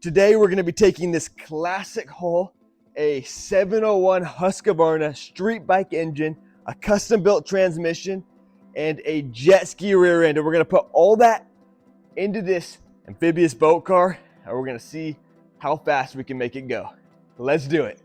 Today we're going to be taking this classic hull, a 701 Husqvarna street bike engine, a custom built transmission, and a jet ski rear end. And we're going to put all that into this amphibious boat car, and we're going to see how fast we can make it go. Let's do it.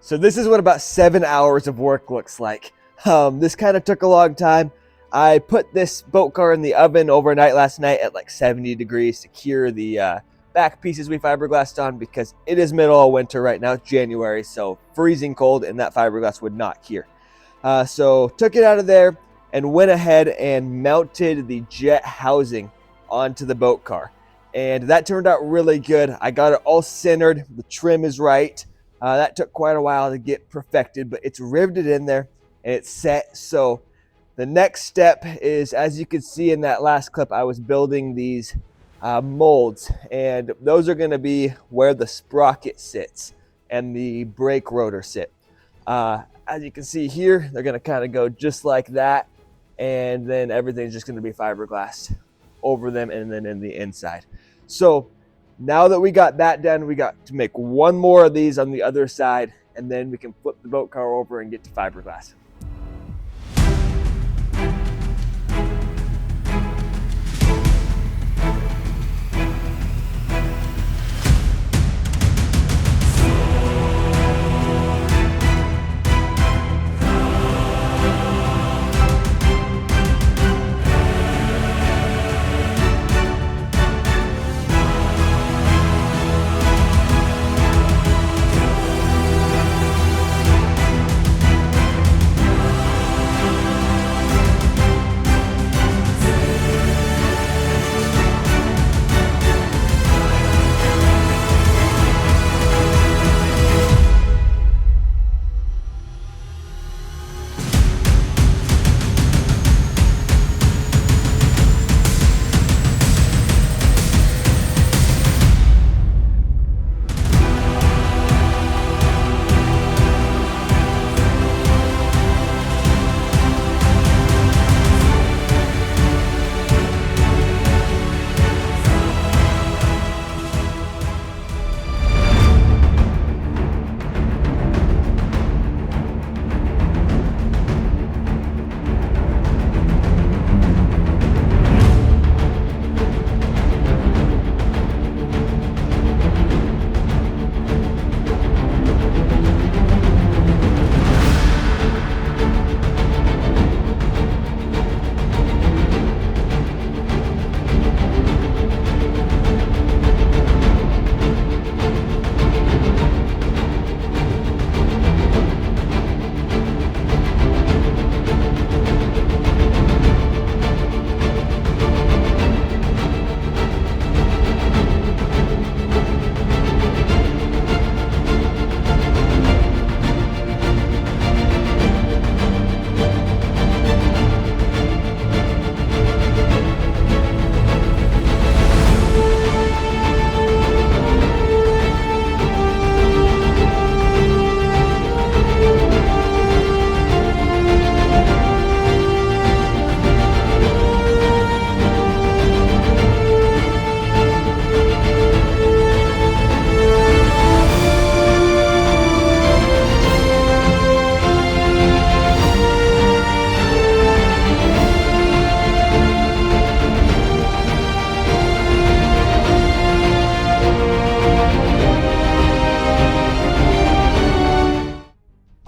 So this is what about 7 hours of work looks like. This kind of took a long time. I put this boat car in the oven overnight last night at like 70 degrees to cure the back pieces we fiberglassed on, because it is middle of winter right now. It's January, so freezing cold, and that fiberglass would not cure. So took it out of there and went ahead and mounted the jet housing onto the boat car. And that turned out really good. I got it all centered. The trim is right. That took quite a while to get perfected, but it's riveted in there and it's set. So the next step is, as you can see in that last clip, I was building these molds, and those are going to be where the sprocket sits and the brake rotor sit. As you can see here, they're going to kind of go just like that, and then everything's just going to be fiberglass over them and then in the inside. So now that we got that done, we got to make one more of these on the other side, and then we can flip the boat car over and get to fiberglass.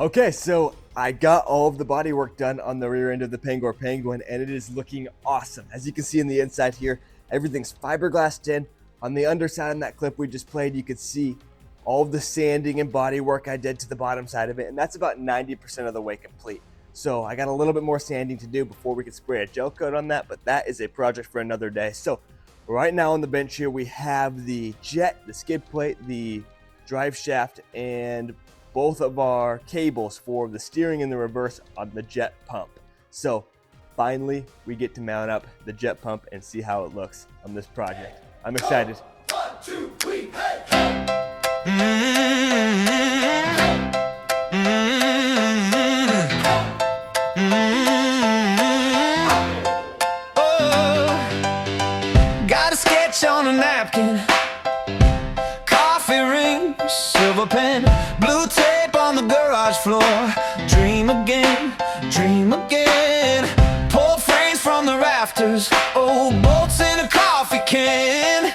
Okay, so I got all of the body work done on the rear end of the Pengor Penguin, and it is looking awesome. As you can see in the inside here, everything's fiberglassed in. On the underside on that clip we just played, you could see all of the sanding and body work I did to the bottom side of it, and that's about 90% of the way complete. So I got a little bit more sanding to do before we can spray a gel coat on that, but that is a project for another day. So right now on the bench here, we have the jet, the skid plate, the drive shaft, and both of our cables for the steering and the reverse on the jet pump. So finally, we get to mount up the jet pump and see how it looks on this project. I'm excited. 1, 2, 3, hey! Got a sketch on a napkin, coffee ring, silver pen, blue tape on the garage floor. Dream again, dream again. Pull frames from the rafters, old bolts in a coffee can.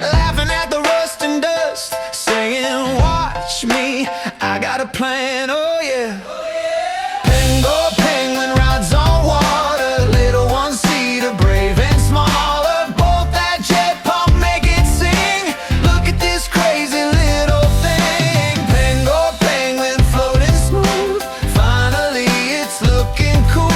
Laughing at the rust and dust, saying watch me, I got a plan, oh yeah. Pengor Penguin rides on water, little one-seater, brave and smaller. Bolt that jet pump, make it sing. Look at this crazy little thing. Pengor Penguin floating smooth, finally it's looking cool.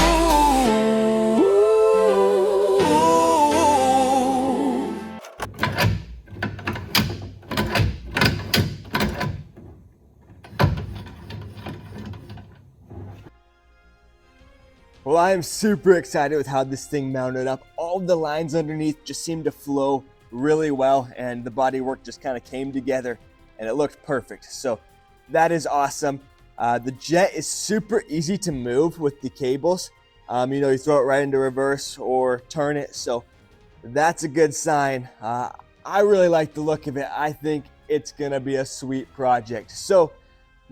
Well, I am super excited with how this thing mounted up. All the lines underneath just seemed to flow really well, and the body work just kind of came together and it looked perfect. So that is awesome. The jet is super easy to move with the cables. You throw it right into reverse or turn it. So that's a good sign. I really like the look of it. I think it's gonna be a sweet project. So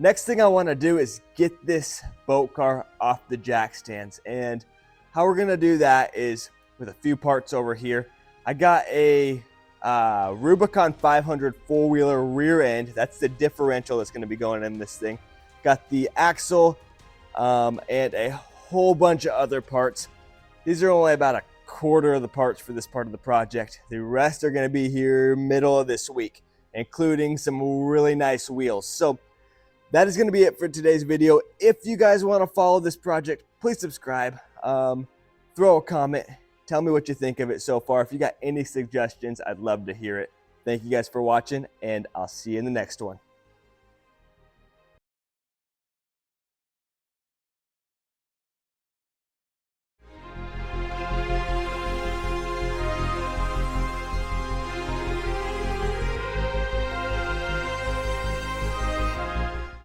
next thing I want to do is get this boat car off the jack stands, and how we're going to do that is with a few parts over here. I got a Rubicon 500 four-wheeler rear end. That's the differential that's going to be going in this thing. Got the axle and a whole bunch of other parts. These are only about a quarter of the parts for this part of the project. The rest are going to be here middle of this week, including some really nice wheels. So that is going to be it for today's video. If you guys want to follow this project, please subscribe, throw a comment, tell me what you think of it so far. If you got any suggestions, I'd love to hear it. Thank you guys for watching, and I'll see you in the next one.